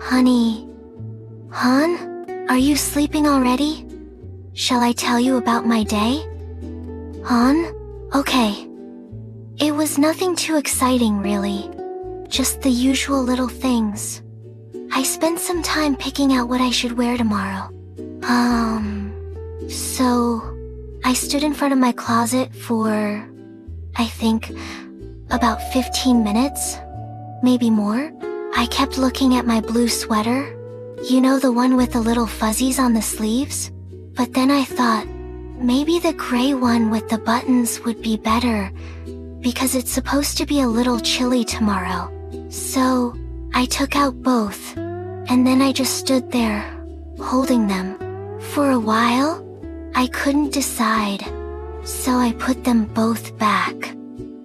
Honey. Hon? Are you sleeping already? Shall I tell you about my day? Hon? Okay. It was nothing too exciting, really. Just the usual little things. I spent some time picking out what I should wear tomorrow. So I stood in front of my closet for, I think, about 15 minutes, maybe more. I kept looking at my blue sweater. You know, the one with the little fuzzies on the sleeves? But then I thought, maybe the gray one with the buttons would be better, because it's supposed to be a little chilly tomorrow. So I took out both, and then I just stood there, holding them. For a while, I couldn't decide, so I put them both back.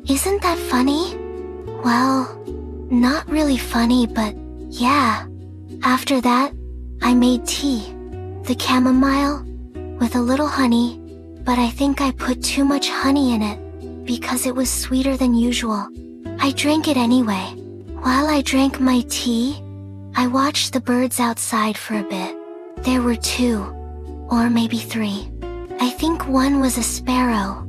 Isn't that funny? Well, not really funny, but yeah. After that, I made tea, the chamomile, with a little honey, but I think I put too much honey in it, because it was sweeter than usual. I drank it anyway. While I drank my tea, I watched the birds outside for a bit. There were 2, or maybe 3. I think one was a sparrow,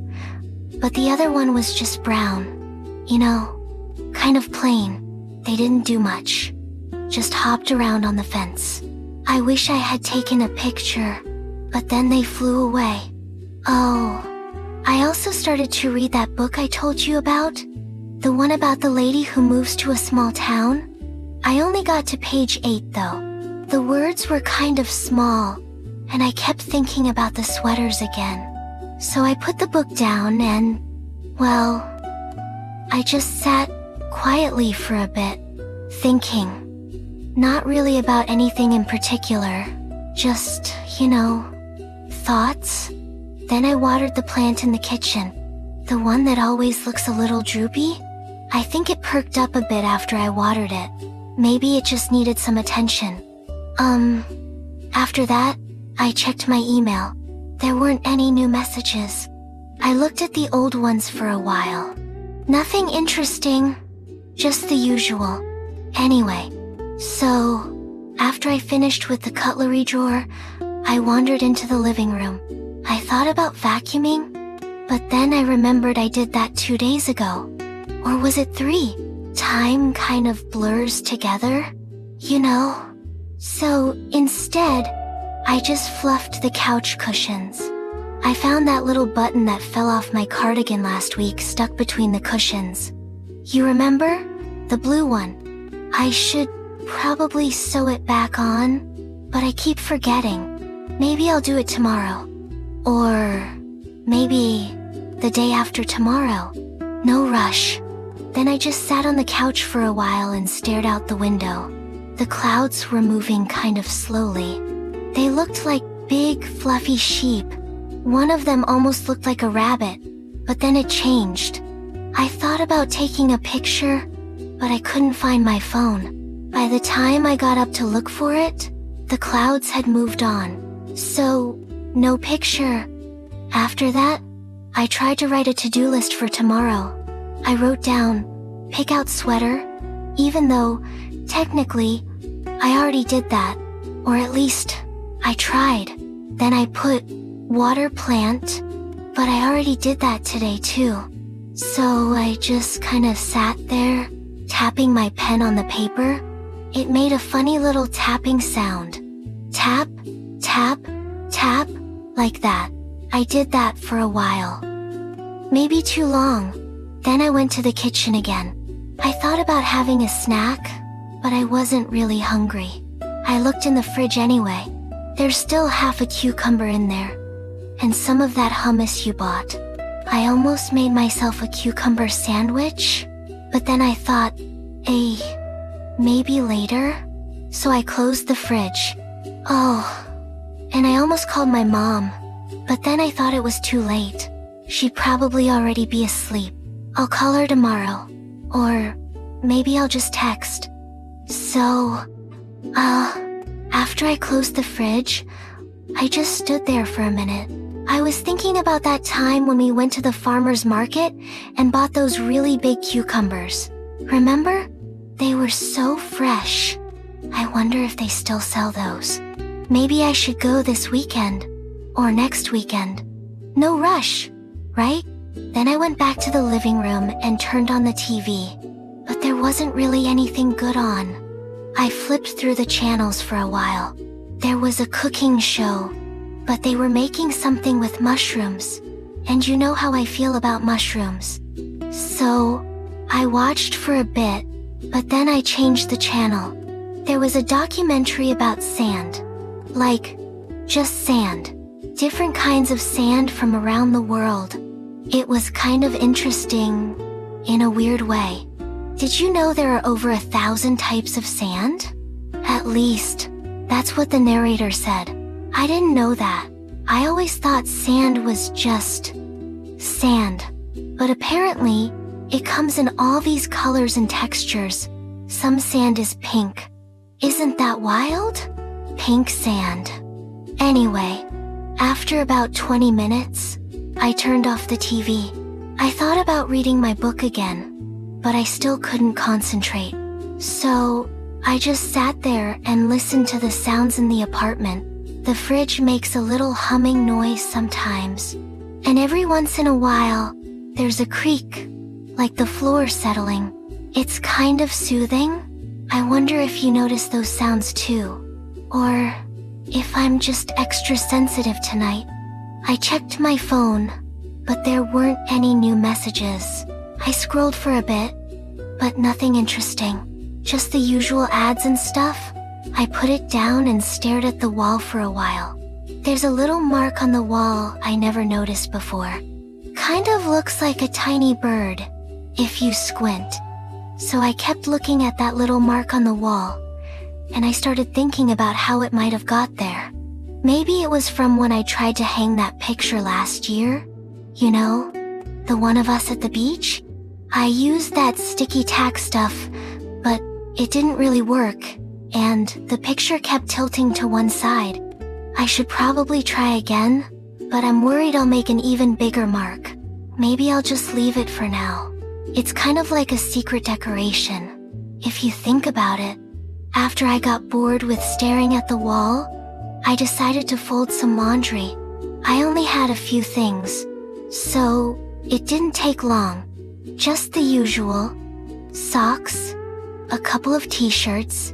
but the other one was just brown. You know, kind of plain. They didn't do much. Just hopped around on the fence. I wish I had taken a picture, but then they flew away. Oh, I also started to read that book I told you about. The one about the lady who moves to a small town. I only got to page 8 though. The words were kind of small, and I kept thinking about the sweaters again. So I put the book down and, well, I just sat quietly for a bit, thinking. Not really about anything in particular, just, you know, thoughts. Then I watered the plant in the kitchen, the one that always looks a little droopy. I think it perked up a bit after I watered it. Maybe it just needed some attention. After that, I checked my email. There weren't any new messages. I looked at the old ones for a while. Nothing interesting, just the usual. Anyway, so, after I finished with the cutlery drawer, I wandered into the living room. I thought about vacuuming, but then I remembered I did that 2 days ago. Or was it 3? Time kind of blurs together, you know? So, instead, I just fluffed the couch cushions. I found that little button that fell off my cardigan last week stuck between the cushions. You remember? The blue one. I should probably sew it back on, but I keep forgetting. Maybe I'll do it tomorrow. Or maybe the day after tomorrow. No rush. Then I just sat on the couch for a while and stared out the window. The clouds were moving kind of slowly. They looked like big, fluffy sheep. One of them almost looked like a rabbit, but then it changed. I thought about taking a picture, but I couldn't find my phone. By the time I got up to look for it, the clouds had moved on. So, no picture. After that, I tried to write a to-do list for tomorrow. I wrote down, pick out sweater, even though, technically, I already did that. Or at least, I tried. Then I put, water plant, but I already did that today too. So I just kinda sat there, tapping my pen on the paper. It made a funny little tapping sound. Tap, tap, tap, like that. I did that for a while. Maybe too long. Then I went to the kitchen again. I thought about having a snack, but I wasn't really hungry. I looked in the fridge anyway. There's still half a cucumber in there. And some of that hummus you bought. I almost made myself a cucumber sandwich, but then I thought, maybe later? So I closed the fridge. Oh, and I almost called my mom, but then I thought it was too late. She'd probably already be asleep. I'll call her tomorrow, or maybe I'll just text. So, after I closed the fridge, I just stood there for a minute. I was thinking about that time when we went to the farmer's market and bought those really big cucumbers. Remember? They were so fresh. I wonder if they still sell those. Maybe I should go this weekend. Or next weekend. No rush, right? Then I went back to the living room and turned on the TV. But there wasn't really anything good on. I flipped through the channels for a while. There was a cooking show, but they were making something with mushrooms. And you know how I feel about mushrooms. So, I watched for a bit, but then I changed the channel. There was a documentary about sand. Like, just sand. Different kinds of sand from around the world. It was kind of interesting, in a weird way. Did you know there are over 1,000 types of sand? At least, that's what the narrator said. I didn't know that. I always thought sand was just sand. But apparently, it comes in all these colors and textures. Some sand is pink. Isn't that wild? Pink sand. Anyway, after about 20 minutes, I turned off the TV. I thought about reading my book again, but I still couldn't concentrate. So, I just sat there and listened to the sounds in the apartment. The fridge makes a little humming noise sometimes. And every once in a while, there's a creak, like the floor settling. It's kind of soothing. I wonder if you notice those sounds too. Or if I'm just extra sensitive tonight. I checked my phone, but there weren't any new messages. I scrolled for a bit, but nothing interesting. Just the usual ads and stuff. I put it down and stared at the wall for a while. There's a little mark on the wall I never noticed before. Kind of looks like a tiny bird, if you squint. So I kept looking at that little mark on the wall, and I started thinking about how it might have got there. Maybe it was from when I tried to hang that picture last year. You know, the one of us at the beach? I used that sticky tack stuff, but it didn't really work, and the picture kept tilting to one side. I should probably try again, but I'm worried I'll make an even bigger mark. Maybe I'll just leave it for now. It's kind of like a secret decoration, if you think about it. After I got bored with staring at the wall, I decided to fold some laundry. I only had a few things, so it didn't take long. Just the usual. Socks, a couple of t-shirts,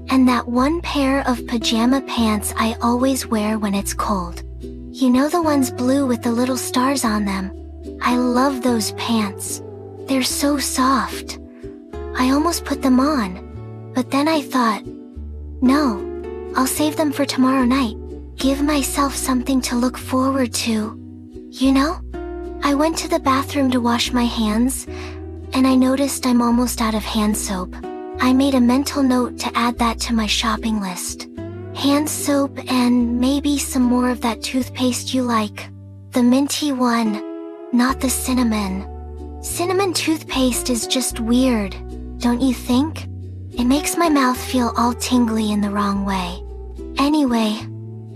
and that one pair of pajama pants I always wear when it's cold. You know, the ones blue with the little stars on them? I love those pants. They're so soft. I almost put them on, but then I thought, no, I'll save them for tomorrow night. Give myself something to look forward to. You know? I went to the bathroom to wash my hands, and I noticed I'm almost out of hand soap. I made a mental note to add that to my shopping list. Hand soap and maybe some more of that toothpaste you like. The minty one, not the cinnamon. Cinnamon toothpaste is just weird, don't you think? It makes my mouth feel all tingly in the wrong way. Anyway,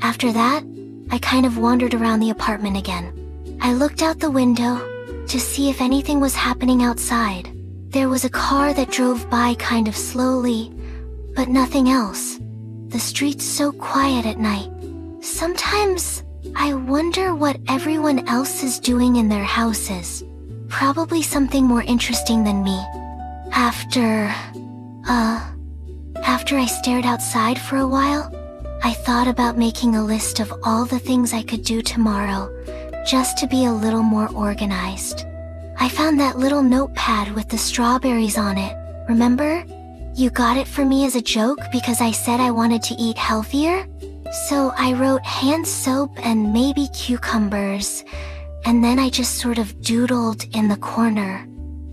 after that, I kind of wandered around the apartment again. I looked out the window to see if anything was happening outside. There was a car that drove by kind of slowly, but nothing else. The street's so quiet at night. Sometimes I wonder what everyone else is doing in their houses. Probably something more interesting than me. After I stared outside for a while, I thought about making a list of all the things I could do tomorrow, just to be a little more organized. I found that little notepad with the strawberries on it, remember? You got it for me as a joke because I said I wanted to eat healthier? So I wrote hand soap and maybe cucumbers, and then I just sort of doodled in the corner.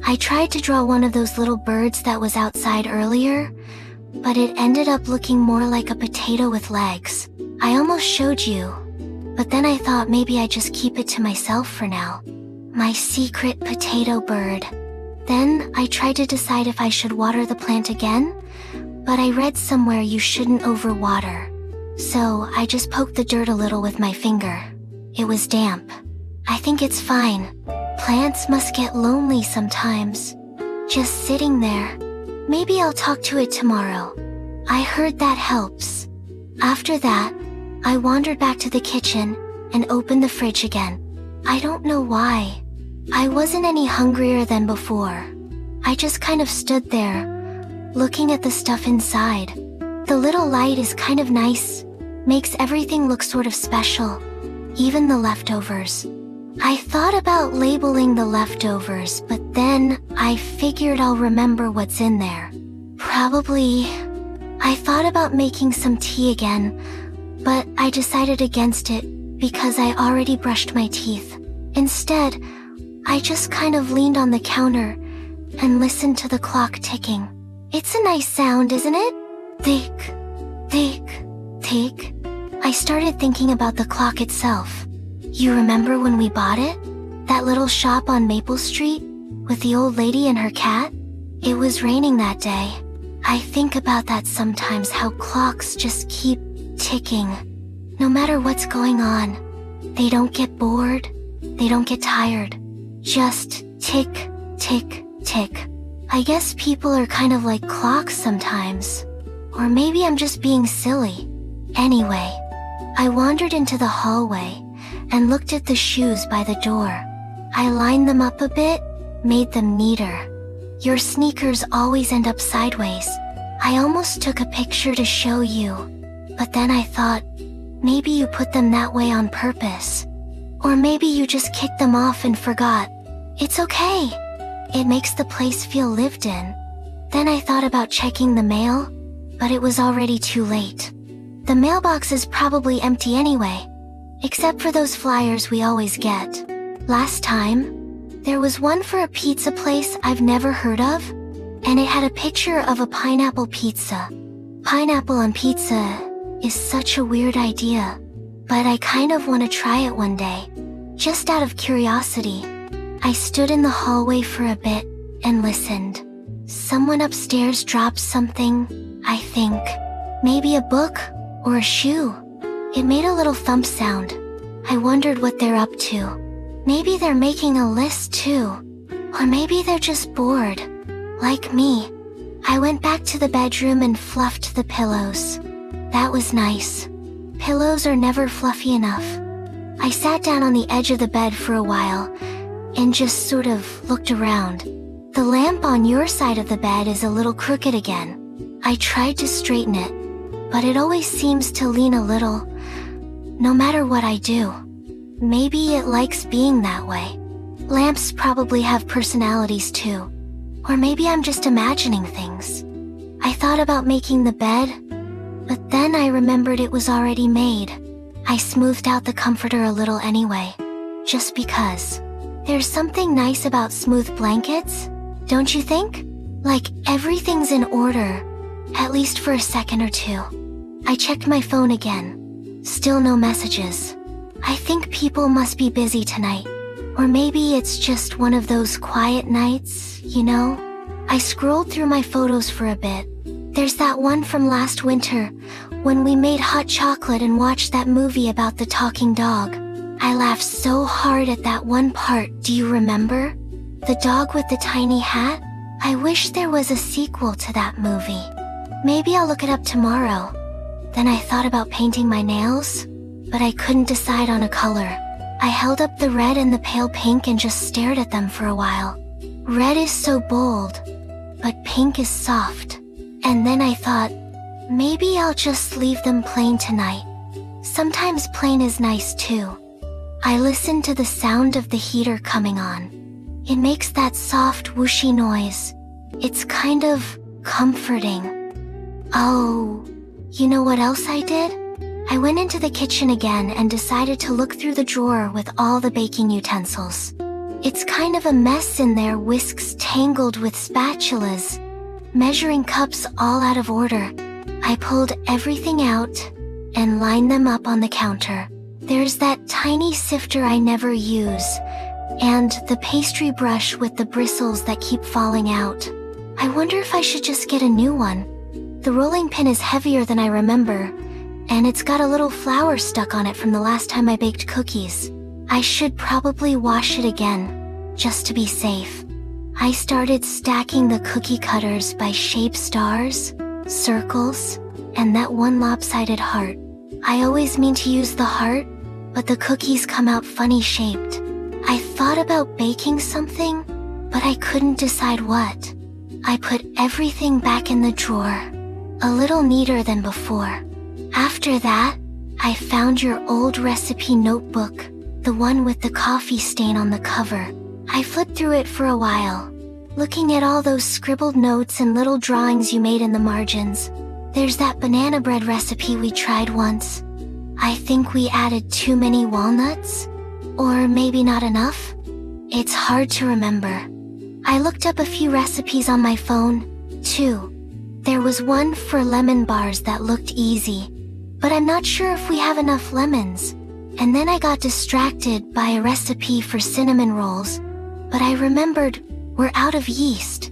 I tried to draw one of those little birds that was outside earlier, but it ended up looking more like a potato with legs. I almost showed you, but then I thought maybe I'd just keep it to myself for now. My secret potato bird. Then I tried to decide if I should water the plant again, but I read somewhere you shouldn't overwater. So I just poked the dirt a little with my finger. It was damp. I think it's fine. Plants must get lonely sometimes. Just sitting there. Maybe I'll talk to it tomorrow. I heard that helps. After that, I wandered back to the kitchen and opened the fridge again. I don't know why. I wasn't any hungrier than before. I just kind of stood there, looking at the stuff inside. The little light is kind of nice, makes everything look sort of special, even the leftovers. I thought about labeling the leftovers, but then I figured I'll remember what's in there. Probably. I thought about making some tea again, but I decided against it because I already brushed my teeth. Instead, I just kind of leaned on the counter and listened to the clock ticking. It's a nice sound, isn't it? Tick, tick, tick. I started thinking about the clock itself. You remember when we bought it? That little shop on Maple Street with the old lady and her cat? It was raining that day. I think about that sometimes, how clocks just keep ticking. No matter what's going on, they don't get bored, they don't get tired. Just tick, tick, tick. I guess people are kind of like clocks sometimes. Or maybe I'm just being silly. Anyway, I wandered into the hallway and looked at the shoes by the door. I lined them up a bit, made them neater. Your sneakers always end up sideways. I almost took a picture to show you, but then I thought, maybe you put them that way on purpose. Or maybe you just kicked them off and forgot. It's okay. It makes the place feel lived in. Then I thought about checking the mail, but it was already too late. The mailbox is probably empty anyway, except for those flyers we always get. Last time, there was one for a pizza place I've never heard of, and it had a picture of a pineapple pizza. Pineapple on pizza is such a weird idea, but I kind of want to try it one day, just out of curiosity. I stood in the hallway for a bit and listened. Someone upstairs dropped something, I think. Maybe a book or a shoe. It made a little thump sound. I wondered what they're up to. Maybe they're making a list too. Or maybe they're just bored. Like me. I went back to the bedroom and fluffed the pillows. That was nice. Pillows are never fluffy enough. I sat down on the edge of the bed for a while and just sort of looked around. The lamp on your side of the bed is a little crooked again. I tried to straighten it, but it always seems to lean a little, no matter what I do. Maybe it likes being that way. Lamps probably have personalities too. Or maybe I'm just imagining things. I thought about making the bed, but then I remembered it was already made. I smoothed out the comforter a little anyway, just because. There's something nice about smooth blankets, don't you think? Like everything's in order, at least for a second or two. I checked my phone again. Still no messages. I think people must be busy tonight. Or maybe it's just one of those quiet nights, you know? I scrolled through my photos for a bit. There's that one from last winter, when we made hot chocolate and watched that movie about the talking dog. I laughed so hard at that one part, do you remember? The dog with the tiny hat? I wish there was a sequel to that movie. Maybe I'll look it up tomorrow. Then I thought about painting my nails, but I couldn't decide on a color. I held up the red and the pale pink and just stared at them for a while. Red is so bold, but pink is soft. And then I thought, maybe I'll just leave them plain tonight. Sometimes plain is nice too. I listened to the sound of the heater coming on. It makes that soft whooshy noise. It's kind of comforting. Oh, you know what else I did? I went into the kitchen again and decided to look through the drawer with all the baking utensils. It's kind of a mess in there, whisks tangled with spatulas, measuring cups all out of order. I pulled everything out and lined them up on the counter. There's that tiny sifter I never use, and the pastry brush with the bristles that keep falling out. I wonder if I should just get a new one. The rolling pin is heavier than I remember, and it's got a little flour stuck on it from the last time I baked cookies. I should probably wash it again, just to be safe. I started stacking the cookie cutters by shape stars. circles, and that one lopsided heart. I always mean to use the heart, but the cookies come out funny shaped. I thought about baking something, but I couldn't decide what. I put everything back in the drawer, a little neater than before. After that, I found your old recipe notebook, the one with the coffee stain on the cover. I flipped through it for a while, looking at all those scribbled notes and little drawings you made in the margins. There's that banana bread recipe we tried once. I think we added too many walnuts? Or maybe not enough? It's hard to remember. I looked up a few recipes on my phone, too. There was one for lemon bars that looked easy, but I'm not sure if we have enough lemons. And then I got distracted by a recipe for cinnamon rolls, but I remembered we're out of yeast.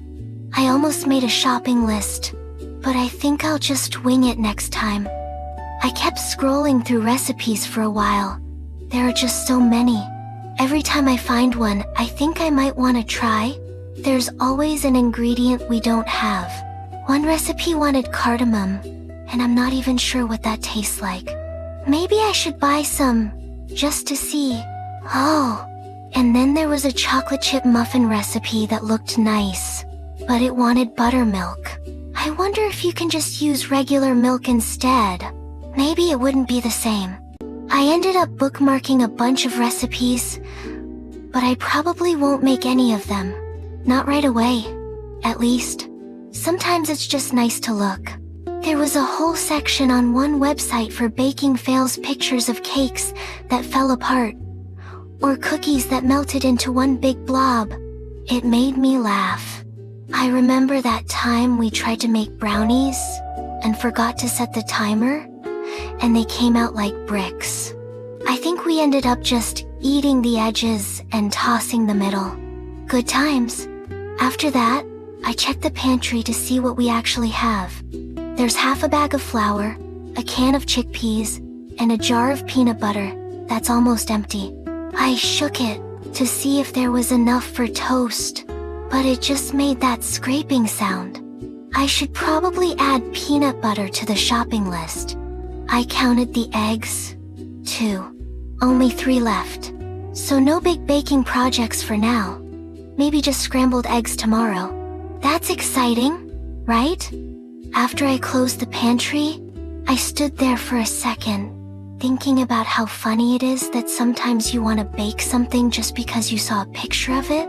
I almost made a shopping list, but I think I'll just wing it next time. I kept scrolling through recipes for a while. There are just so many. Every time I find one, I think I might want to try. There's always an ingredient we don't have. One recipe wanted cardamom, and I'm not even sure what that tastes like. Maybe I should buy some, just to see. Oh, and then there was a chocolate chip muffin recipe that looked nice, but it wanted buttermilk. I wonder if you can just use regular milk instead. Maybe it wouldn't be the same. I ended up bookmarking a bunch of recipes, but I probably won't make any of them. Not right away, at least. Sometimes it's just nice to look. There was a whole section on one website for baking fails, pictures of cakes that fell apart, or cookies that melted into one big blob. It made me laugh. I remember that time we tried to make brownies and forgot to set the timer, and they came out like bricks. I think we ended up just eating the edges and tossing the middle. Good times. After that, I checked the pantry to see what we actually have. There's half a bag of flour, a can of chickpeas, and a jar of peanut butter that's almost empty. I shook it to see if there was enough for toast, but it just made that scraping sound. I should probably add peanut butter to the shopping list. I counted the eggs, too. Only 3 left. So no big baking projects for now. Maybe just scrambled eggs tomorrow. That's exciting, right? After I closed the pantry, I stood there for a second, thinking about how funny it is that sometimes you want to bake something just because you saw a picture of it.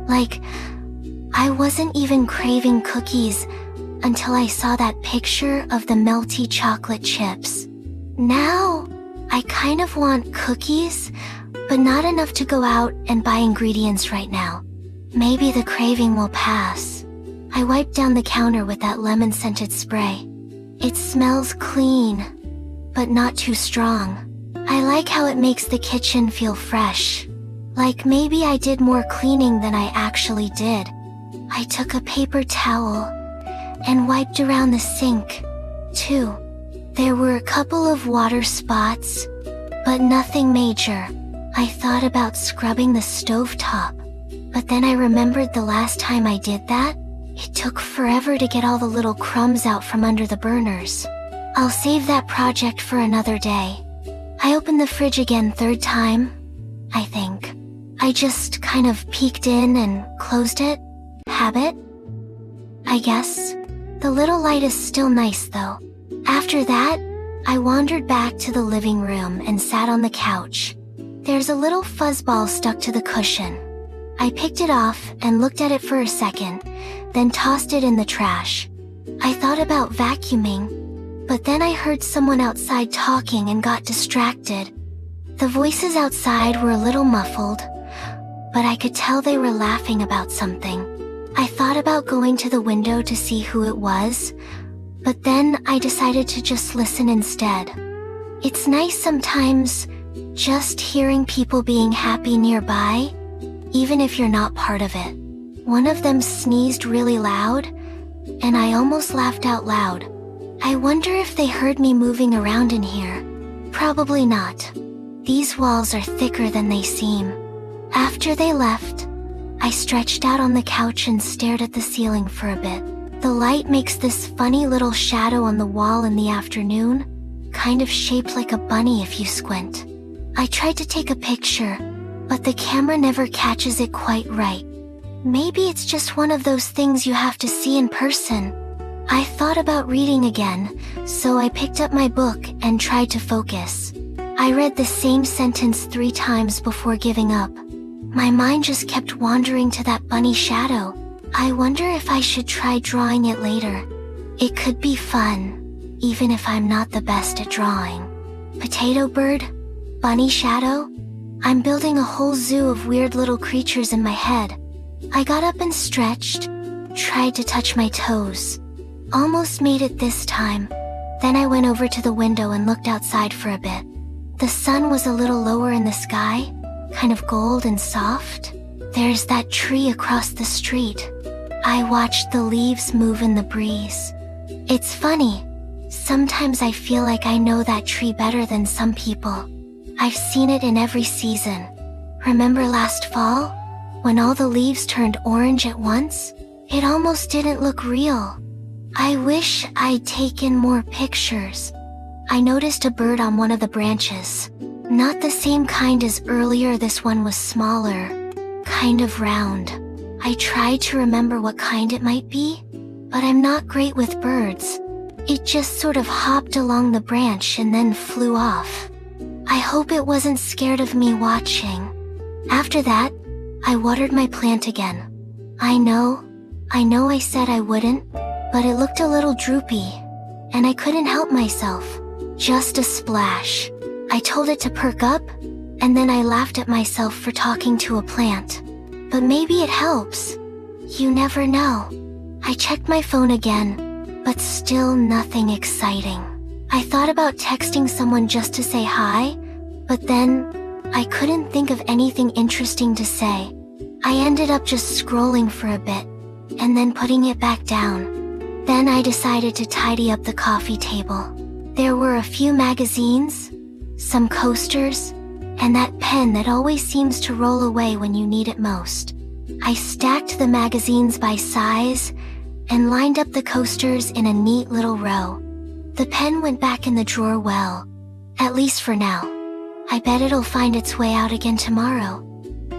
Like, I wasn't even craving cookies until I saw that picture of the melty chocolate chips. Now, I kind of want cookies, but not enough to go out and buy ingredients right now. Maybe the craving will pass. I wiped down the counter with that lemon-scented spray. It smells clean, but not too strong. I like how it makes the kitchen feel fresh. Like maybe I did more cleaning than I actually did. I took a paper towel and wiped around the sink, too. There were a couple of water spots, but nothing major. I thought about scrubbing the stovetop, but then I remembered the last time I did that, it took forever to get all the little crumbs out from under the burners. I'll save that project for another day. I opened the fridge again 3rd time, I think. I just kind of peeked in and closed it. Habit? I guess. The little light is still nice though. After that, I wandered back to the living room and sat on the couch. There's a little fuzzball stuck to the cushion. I picked it off and looked at it for a second, then tossed it in the trash. I thought about vacuuming, but then I heard someone outside talking and got distracted. The voices outside were a little muffled, but I could tell they were laughing about something. I thought about going to the window to see who it was, but then I decided to just listen instead. It's nice sometimes just hearing people being happy nearby, even if you're not part of it. One of them sneezed really loud, and I almost laughed out loud. I wonder if they heard me moving around in here. Probably not. These walls are thicker than they seem. After they left, I stretched out on the couch and stared at the ceiling for a bit. The light makes this funny little shadow on the wall in the afternoon, kind of shaped like a bunny if you squint. I tried to take a picture, but the camera never catches it quite right. Maybe it's just one of those things you have to see in person. I thought about reading again, so I picked up my book and tried to focus. I read the same sentence 3 times before giving up. My mind just kept wandering to that bunny shadow. I wonder if I should try drawing it later. It could be fun, even if I'm not the best at drawing. Potato bird? Bunny shadow? I'm building a whole zoo of weird little creatures in my head. I got up and stretched, tried to touch my toes. Almost made it this time. Then I went over to the window and looked outside for a bit. The sun was a little lower in the sky, kind of gold and soft. There's that tree across the street. I watched the leaves move in the breeze. It's funny. Sometimes I feel like I know that tree better than some people. I've seen it in every season. Remember last fall? When all the leaves turned orange at once? It almost didn't look real. I wish I'd taken more pictures. I noticed a bird on one of the branches. Not the same kind as earlier, this one was smaller, kind of round. I tried to remember what kind it might be, but I'm not great with birds. It just sort of hopped along the branch and then flew off. I hope it wasn't scared of me watching. After that, I watered my plant again. I know I said I wouldn't, but it looked a little droopy, and I couldn't help myself. Just a splash. I told it to perk up, and then I laughed at myself for talking to a plant. But maybe it helps. You never know. I checked my phone again, but still nothing exciting. I thought about texting someone just to say hi, but then I couldn't think of anything interesting to say. I ended up just scrolling for a bit, and then putting it back down. Then I decided to tidy up the coffee table. There were a few magazines, some coasters, and that pen that always seems to roll away when you need it most. I stacked the magazines by size and lined up the coasters in a neat little row. The pen went back in the drawer well, at least for now. I bet it'll find its way out again tomorrow.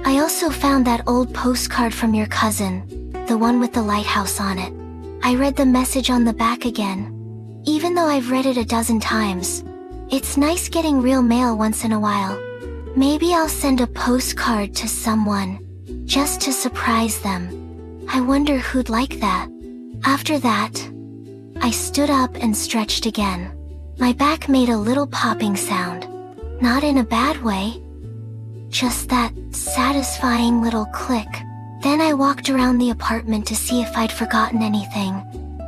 I also found that old postcard from your cousin, the one with the lighthouse on it. I read the message on the back again. Even though I've read it a dozen times, it's nice getting real mail once in a while. Maybe I'll send a postcard to someone, just to surprise them. I wonder who'd like that. After that, I stood up and stretched again. My back made a little popping sound. Not in a bad way. Just that satisfying little click. Then I walked around the apartment to see if I'd forgotten anything.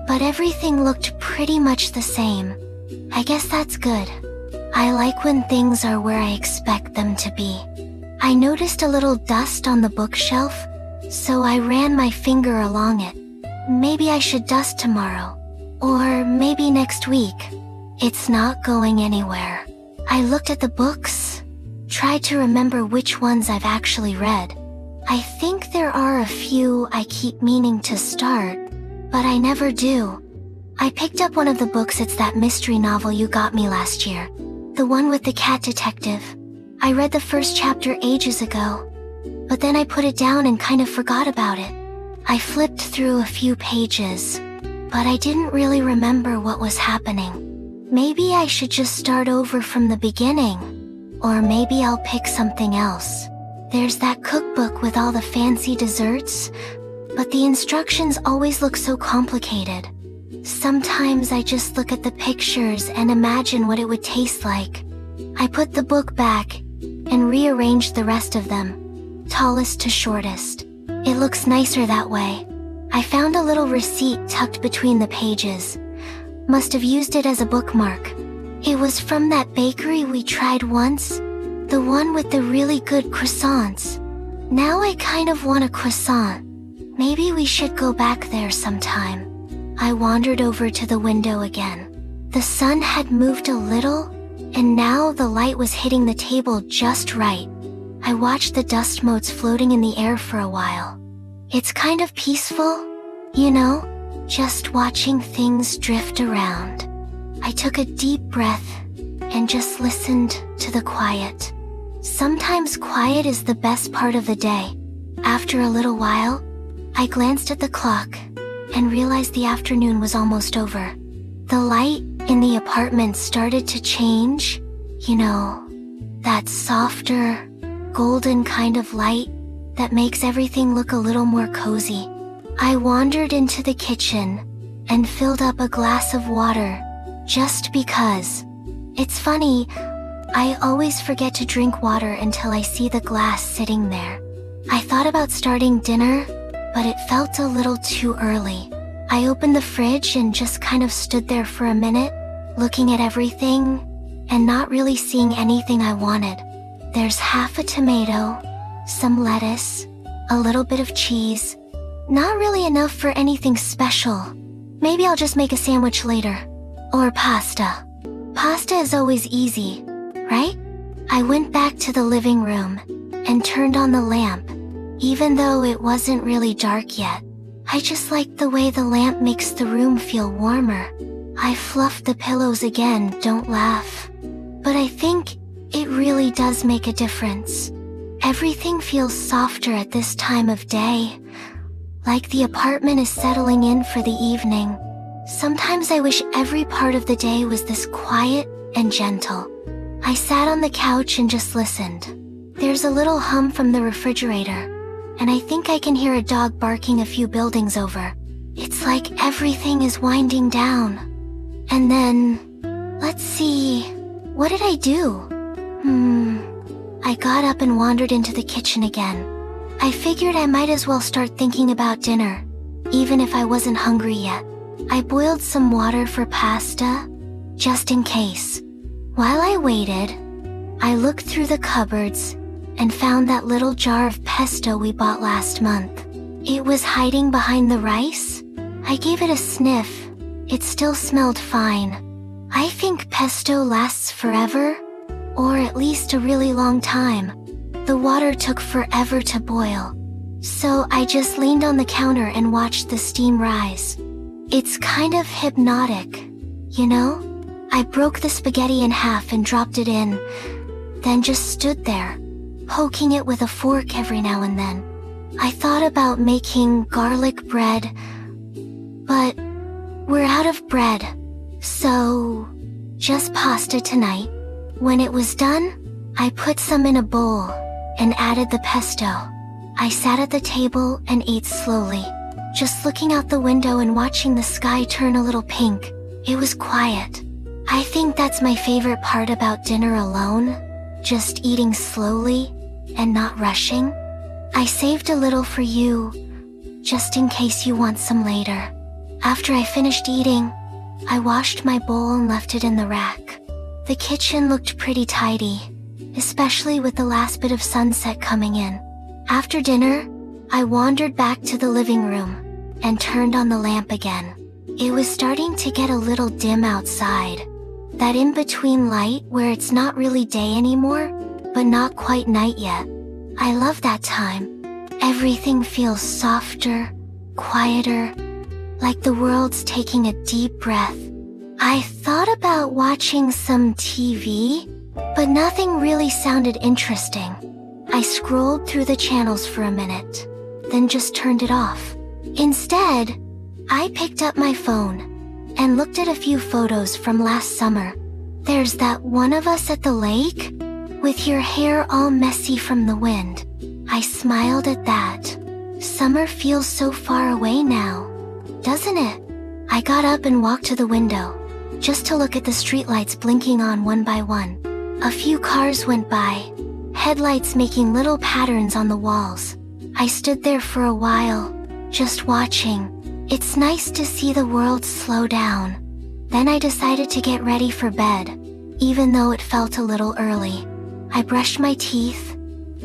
But everything looked pretty much the same. I guess that's good. I like when things are where I expect them to be. I noticed a little dust on the bookshelf, so I ran my finger along it. Maybe I should dust tomorrow. Or maybe next week. It's not going anywhere. I looked at the books, tried to remember which ones I've actually read. I think there are a few I keep meaning to start, but I never do. I picked up one of the books. It's that mystery novel you got me last year. The one with the cat detective. I read the first chapter ages ago, but then I put it down and kind of forgot about it. I flipped through a few pages, but I didn't really remember what was happening. Maybe I should just start over from the beginning, or maybe I'll pick something else. There's that cookbook with all the fancy desserts, but the instructions always look so complicated. Sometimes I just look at the pictures and imagine what it would taste like. I put the book back and rearranged the rest of them, tallest to shortest. It looks nicer that way. I found a little receipt tucked between the pages. Must have used it as a bookmark. It was from that bakery we tried once, the one with the really good croissants. Now I kind of want a croissant. Maybe we should go back there sometime. I wandered over to the window again. The sun had moved a little, and now the light was hitting the table just right. I watched the dust motes floating in the air for a while. It's kind of peaceful, you know? just watching things drift around. I took a deep breath and just listened to the quiet. Sometimes quiet is the best part of the day. After a little while, I glanced at the clock and realized the afternoon was almost over. The light in the apartment started to change. You know, that softer, golden kind of light that makes everything look a little more cozy. I wandered into the kitchen and filled up a glass of water, just because. It's funny, I always forget to drink water until I see the glass sitting there. I thought about starting dinner, but it felt a little too early. I opened the fridge and just kind of stood there for a minute, looking at everything and not really seeing anything I wanted. There's half a tomato, some lettuce, a little bit of cheese. Not really enough for anything special. Maybe I'll just make a sandwich later. Or pasta. Pasta is always easy, right? I went back to the living room and turned on the lamp. Even though it wasn't really dark yet, I just liked the way the lamp makes the room feel warmer. I fluffed the pillows again, don't laugh. But I think it really does make a difference. Everything feels softer at this time of day, like the apartment is settling in for the evening. Sometimes I wish every part of the day was this quiet and gentle. I sat on the couch and just listened. There's a little hum from the refrigerator, and I think I can hear a dog barking a few buildings over. It's like everything is winding down. And then, let's see, what did I do? I got up and wandered into the kitchen again. I figured I might as well start thinking about dinner, even if I wasn't hungry yet. I boiled some water for pasta, just in case. While I waited, I looked through the cupboards and found that little jar of pesto we bought last month. It was hiding behind the rice. I gave it a sniff. It still smelled fine. I think pesto lasts forever, or at least a really long time. The water took forever to boil, so I just leaned on the counter and watched the steam rise. It's kind of hypnotic, you know? I broke the spaghetti in half and dropped it in, then just stood there, poking it with a fork every now and then. I thought about making garlic bread, but we're out of bread, so just pasta tonight. When it was done, I put some in a bowl and added the pesto. I sat at the table and ate slowly, just looking out the window and watching the sky turn a little pink. It was quiet. I think that's my favorite part about dinner alone, just eating slowly and not rushing. I saved a little for you, just in case you want some later. After I finished eating, I washed my bowl and left it in the rack. The kitchen looked pretty tidy, especially with the last bit of sunset coming in. After dinner, I wandered back to the living room and turned on the lamp again. It was starting to get a little dim outside. That in-between light where it's not really day anymore, but not quite night yet. I love that time. Everything feels softer, quieter, like the world's taking a deep breath. I thought about watching some TV, but nothing really sounded interesting. I scrolled through the channels for a minute, then just turned it off. Instead, I picked up my phone and looked at a few photos from last summer. There's that one of us at the lake, with your hair all messy from the wind. I smiled at that. Summer feels so far away now, doesn't it? I got up and walked to the window, just to look at the streetlights blinking on one by one. A few cars went by, headlights making little patterns on the walls. I stood there for a while, just watching. It's nice to see the world slow down. Then I decided to get ready for bed, even though it felt a little early. I brushed my teeth,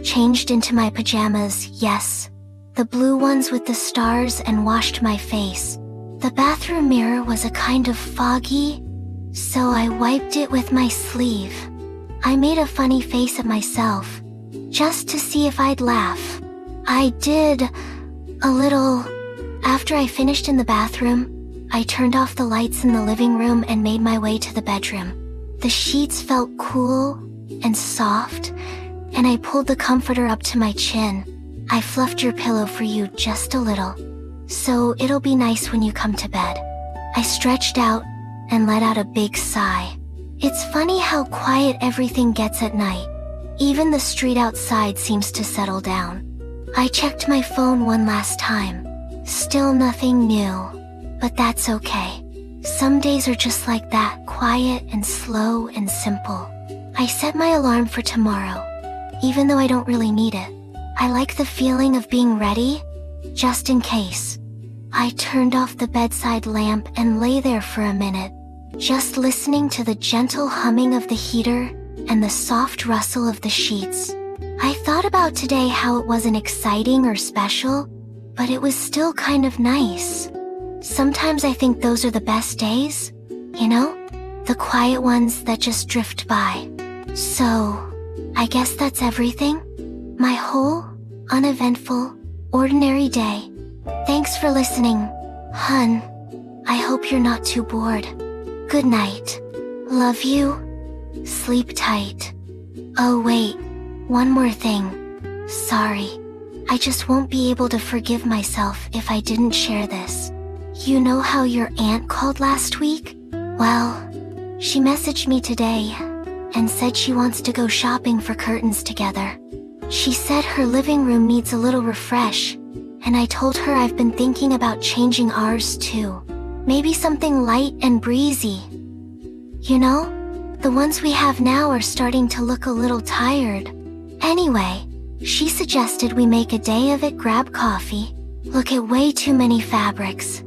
changed into my pajamas, yes, the blue ones with the stars, and washed my face. The bathroom mirror was a kind of foggy, so I wiped it with my sleeve. I made a funny face at myself, just to see if I'd laugh. I did, a little. After I finished in the bathroom, I turned off the lights in the living room and made my way to the bedroom. The sheets felt cool and soft, and I pulled the comforter up to my chin. I fluffed your pillow for you just a little, so it'll be nice when you come to bed. I stretched out and let out a big sigh. It's funny how quiet everything gets at night. Even the street outside seems to settle down. I checked my phone one last time. Still nothing new, but that's okay. Some days are just like that, quiet and slow and simple. I set my alarm for tomorrow, even though I don't really need it. I like the feeling of being ready, just in case. I turned off the bedside lamp and lay there for a minute, just listening to the gentle humming of the heater and the soft rustle of the sheets. I thought about today how it wasn't exciting or special, but it was still kind of nice. Sometimes I think those are the best days, you know? The quiet ones that just drift by. So, I guess that's everything. My whole, uneventful, ordinary day. Thanks for listening, hun. I hope you're not too bored. Good night. Love you. Sleep tight. Oh wait, one more thing. Sorry. I just won't be able to forgive myself if I didn't share this. You know how your aunt called last week? Well, she messaged me today and said she wants to go shopping for curtains together. She said her living room needs a little refresh, and I told her I've been thinking about changing ours too. Maybe something light and breezy. You know, the ones we have now are starting to look a little tired. Anyway, she suggested we make a day of it, grab coffee, look at way too many fabrics,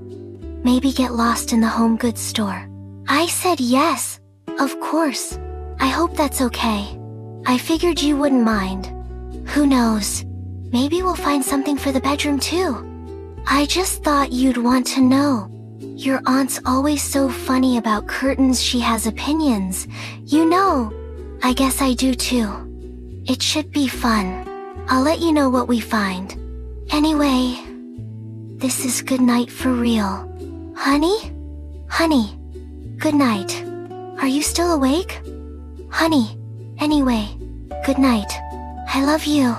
maybe get lost in the home goods store. I said yes, of course. I hope that's okay. I figured you wouldn't mind. Who knows? Maybe we'll find something for the bedroom too. I just thought you'd want to know. Your aunt's always so funny about curtains. She has opinions. You know, I guess I do too. It should be fun. I'll let you know what we find. Anyway, this is good night for real. Honey? Honey, good night. Are you still awake? Honey, anyway, good night. I love you.